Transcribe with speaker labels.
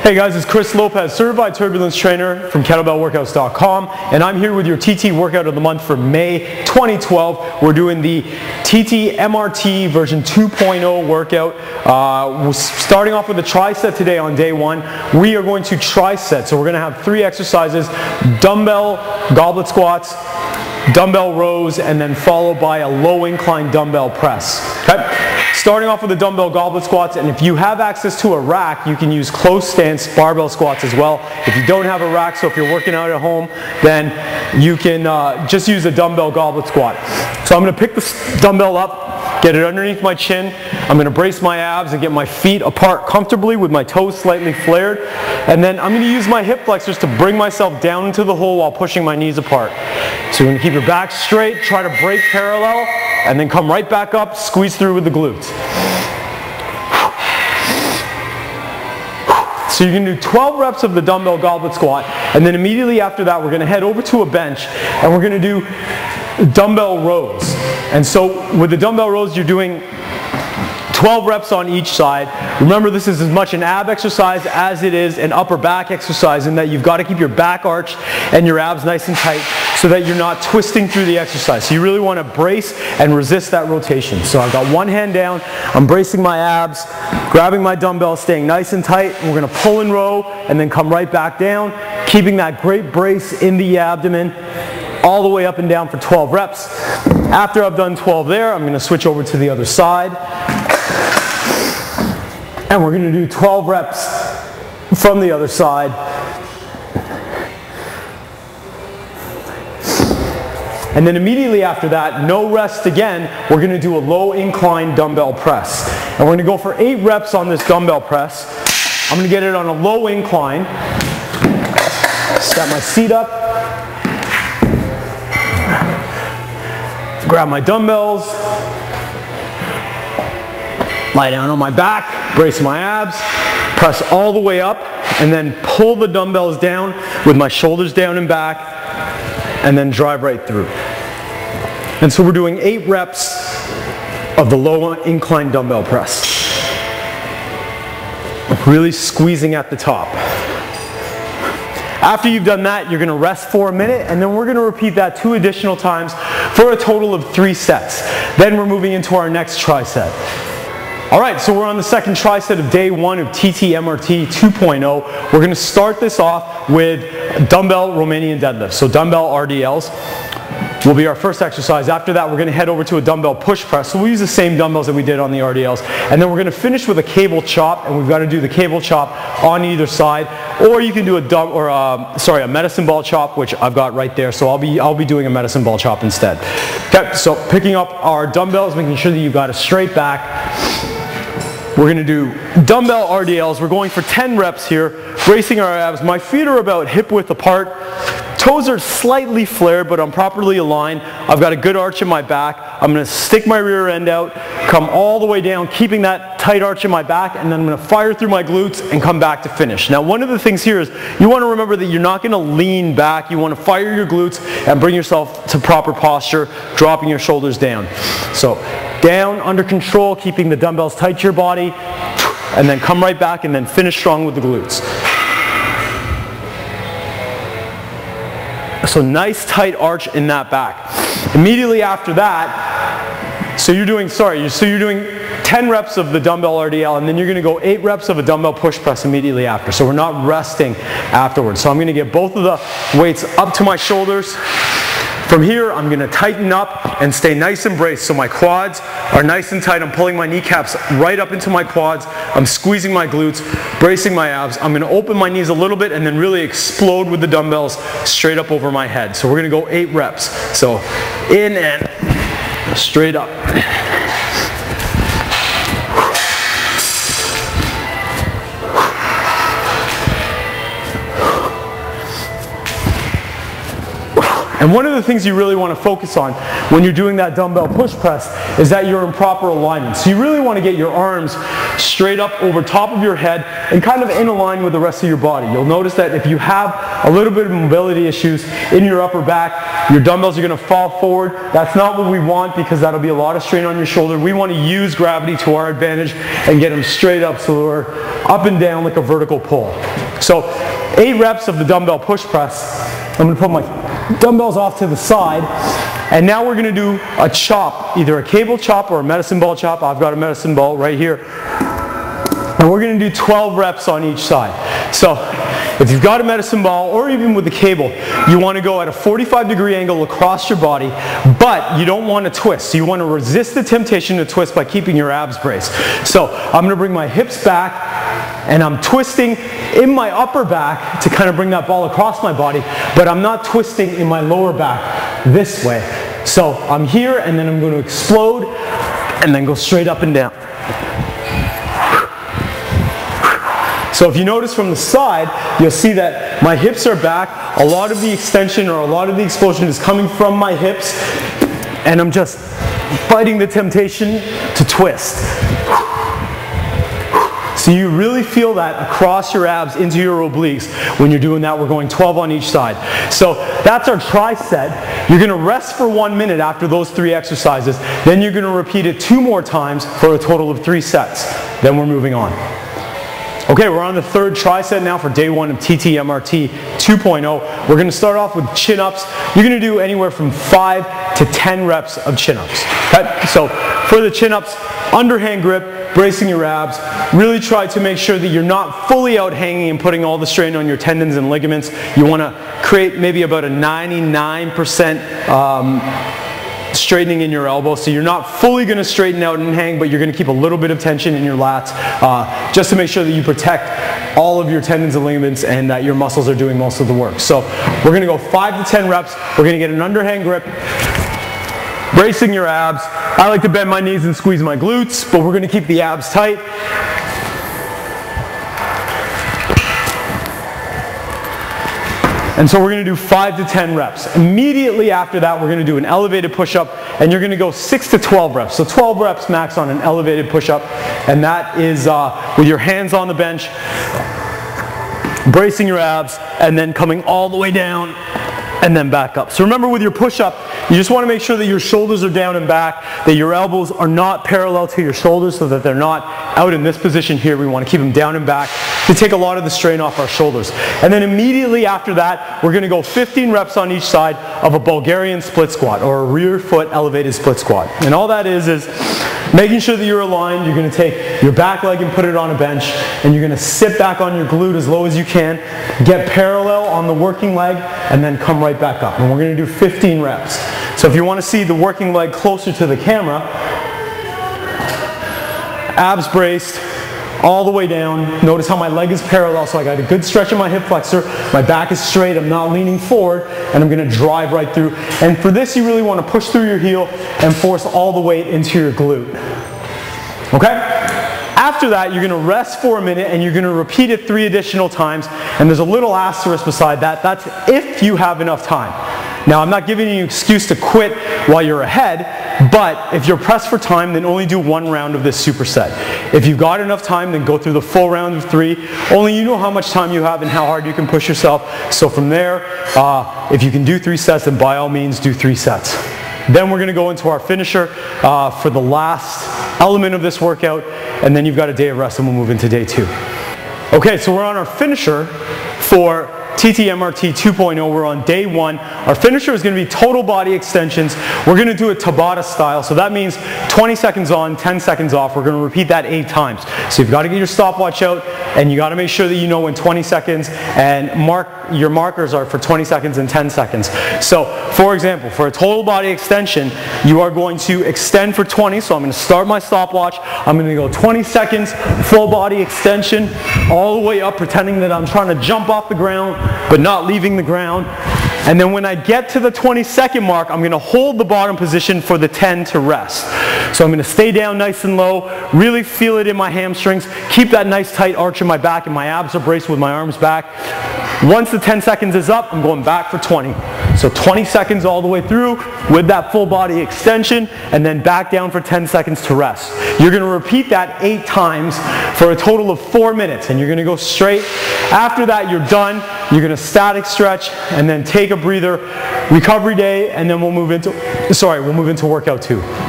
Speaker 1: Hey guys, it's Chris Lopez, certified turbulence trainer from kettlebellworkouts.com, and I'm here with your TT workout of the month for May 2012. We're doing the TT MRT version 2.0 workout. We're starting off with a tricep today on day one. We are going to tricep, so we're going to have 3 exercises: dumbbell goblet squats, dumbbell rows, and then followed by a low incline dumbbell press. Okay? Starting off with the dumbbell goblet squats, and if you have access to a rack, you can use close stance barbell squats as well. If you don't have a rack, so if you're working out at home, then you can just use a dumbbell goblet squat. So I'm going to pick the dumbbell up, get it underneath my chin. I'm going to brace my abs and get my feet apart comfortably with my toes slightly flared. And then I'm going to use my hip flexors to bring myself down into the hole while pushing my knees apart. So you're going to keep your back straight, try to break parallel, and then come right back up, squeeze through with the glutes. So you're going to do 12 reps of the dumbbell goblet squat, and then immediately after that we're going to head over to a bench and we're going to do dumbbell rows. And so with the dumbbell rows you're doing 12 reps on each side. Remember, this is as much an ab exercise as it is an upper back exercise, in that you've got to keep your back arched and your abs nice and tight so that you're not twisting through the exercise. So you really want to brace and resist that rotation. So I've got one hand down, I'm bracing my abs, grabbing my dumbbell, staying nice and tight. And we're going to pull and row and then come right back down, keeping that great brace in the abdomen all the way up and down for 12 reps. After I've done 12 there, I'm going to switch over to the other side. And we're going to do 12 reps from the other side. And then immediately after that, no rest again, we're going to do a low incline dumbbell press. And we're going to go for 8 reps on this dumbbell press. I'm going to get it on a low incline. Set my seat up. Grab my dumbbells. Lie down on my back, brace my abs, press all the way up, and then pull the dumbbells down with my shoulders down and back, and then drive right through. And so we're doing 8 reps of the low incline dumbbell press. Really squeezing at the top. After you've done that, you're going to rest for a minute, and then we're going to repeat that 2 additional times for a total of 3 sets. Then we're moving into our next tricep. Alright, so we're on the second tricep of day 1 of TT MRT 2.0. We're going to start this off with dumbbell Romanian deadlifts. So dumbbell Rdls will be our first exercise. After that, we're going to head over to a dumbbell push press. So we'll use the same dumbbells that we did on the RDLs. And then we're going to finish with a cable chop, and we've got to do the cable chop on either side. Or you can do a medicine ball chop, which I've got right there. So I'll be doing a medicine ball chop instead. Okay, so picking up our dumbbells, making sure that you've got a straight back. We're going to do dumbbell RDLs. We're going for 10 reps here, bracing our abs. My feet are about hip width apart. Toes are slightly flared, but I'm properly aligned. I've got a good arch in my back. I'm going to stick my rear end out, come all the way down, keeping that tight arch in my back, and then I'm going to fire through my glutes and come back to finish. Now, one of the things here is you want to remember that you're not going to lean back. You want to fire your glutes and bring yourself to proper posture, dropping your shoulders down. So down, under control, keeping the dumbbells tight to your body, and then come right back and then finish strong with the glutes. So nice tight arch in that back. Immediately after that, so you're doing 10 reps of the dumbbell RDL, and then you're going to go 8 reps of a dumbbell push press immediately after. So we're not resting afterwards. So I'm going to get both of the weights up to my shoulders. From here, I'm going to tighten up and stay nice and braced. So my quads are nice and tight. I'm pulling my kneecaps right up into my quads. I'm squeezing my glutes, bracing my abs. I'm going to open my knees a little bit and then really explode with the dumbbells straight up over my head. So we're going to go 8 reps. So in and straight up. And one of the things you really want to focus on when you're doing that dumbbell push press is that you're in proper alignment. So you really want to get your arms straight up over top of your head and kind of in line with the rest of your body. You'll notice that if you have a little bit of mobility issues in your upper back, your dumbbells are going to fall forward. That's not what we want, because that'll be a lot of strain on your shoulder. We want to use gravity to our advantage and get them straight up so we're up and down like a vertical pull. So 8 reps of the dumbbell push press. I'm going to put my dumbbells off to the side, and now we're going to do a chop, either a cable chop or a medicine ball chop. I've got a medicine ball right here, and we're going to do 12 reps on each side. So if you've got a medicine ball, or even with the cable, you want to go at a 45-degree angle across your body, but you don't want to twist. So you want to resist the temptation to twist by keeping your abs braced. So I'm going to bring my hips back, and I'm twisting in my upper back to kind of bring that ball across my body, but I'm not twisting in my lower back this way. So I'm here, and then I'm going to explode and then go straight up and down. So if you notice from the side, you'll see that my hips are back. A lot of the extension or a lot of the explosion is coming from my hips, and I'm just fighting the temptation to twist. So you really feel that across your abs into your obliques when you're doing that. We're going 12 on each side. So that's our tricep. You're going to rest for 1 minute after those 3 exercises. Then you're going to repeat it 2 more times for a total of 3 sets. Then we're moving on. Okay, we're on the 3rd tricep now for day 1 of TT MRT 2.0. We're going to start off with chin-ups. You're going to do anywhere from 5 to 10 reps of chin-ups. Okay? So for the chin-ups, underhand grip, bracing your abs. Really try to make sure that you're not fully out hanging and putting all the strain on your tendons and ligaments. You want to create maybe about a 99% straightening in your elbow, so you're not fully going to straighten out and hang, but you're going to keep a little bit of tension in your lats, just to make sure that you protect all of your tendons and ligaments and that your muscles are doing most of the work. So we're going to go 5 to 10 reps. We're going to get an underhand grip, bracing your abs. I like to bend my knees and squeeze my glutes, but we're going to keep the abs tight. And so we're going to do 5 to 10 reps. Immediately after that, we're going to do an elevated push-up, and you're going to go 6 to 12 reps. So 12 reps max on an elevated push-up, and that is with your hands on the bench, bracing your abs, and then coming all the way down and then back up. So remember, with your push-up, you just want to make sure that your shoulders are down and back, that your elbows are not parallel to your shoulders so that they're not out in this position here. We want to keep them down and back to take a lot of the strain off our shoulders. And then immediately after that, we're going to go 15 reps on each side of a Bulgarian split squat, or a rear foot elevated split squat. And all that is making sure that you're aligned. You're going to take your back leg and put it on a bench, and you're going to sit back on your glute as low as you can, get parallel on the working leg, and then come right back up. And we're going to do 15 reps. So if you want to see the working leg closer to the camera, abs braced, all the way down. Notice how my leg is parallel, so I got a good stretch in my hip flexor. My back is straight, I'm not leaning forward, and I'm going to drive right through. And for this, you really want to push through your heel and force all the weight into your glute. Okay? After that, you're going to rest for a minute, and you're going to repeat it 3 additional times. And there's a little asterisk beside that. That's if you have enough time. Now, I'm not giving you an excuse to quit while you're ahead, but if you're pressed for time, then only do 1 round of this superset. If you've got enough time, then go through the full round of 3. Only you know how much time you have and how hard you can push yourself. So from there, if you can do 3 sets, then by all means do 3 sets. Then we're going to go into our finisher for the last element of this workout, and then you've got a day of rest, and we'll move into day 2. Okay, so we're on our finisher for TT MRT 2.0. We're on day 1. Our finisher is going to be total body extensions. We're going to do it Tabata style, so that means 20 seconds on, 10 seconds off. We're going to repeat that 8 times. So you've got to get your stopwatch out, and you got to make sure that you know when 20 seconds, and your markers are for 20 seconds and 10 seconds. So for example, for a total body extension, you are going to extend for 20. So I'm going to start my stopwatch. I'm going to go 20 seconds, full body extension, all the way up, pretending that I'm trying to jump off the ground, but not leaving the ground. And then when I get to the 20-second mark, I'm going to hold the bottom position for the 10 to rest. So I'm going to stay down nice and low, really feel it in my hamstrings, keep that nice tight arch in my back, and my abs are braced with my arms back. Once the 10 seconds is up, I'm going back for 20. So 20 seconds all the way through with that full body extension, and then back down for 10 seconds to rest. You're going to repeat that 8 times for a total of 4 minutes, and you're going to go straight. After that, you're done. You're going to static stretch, and then take a breather, recovery day, and then we'll move into workout 2.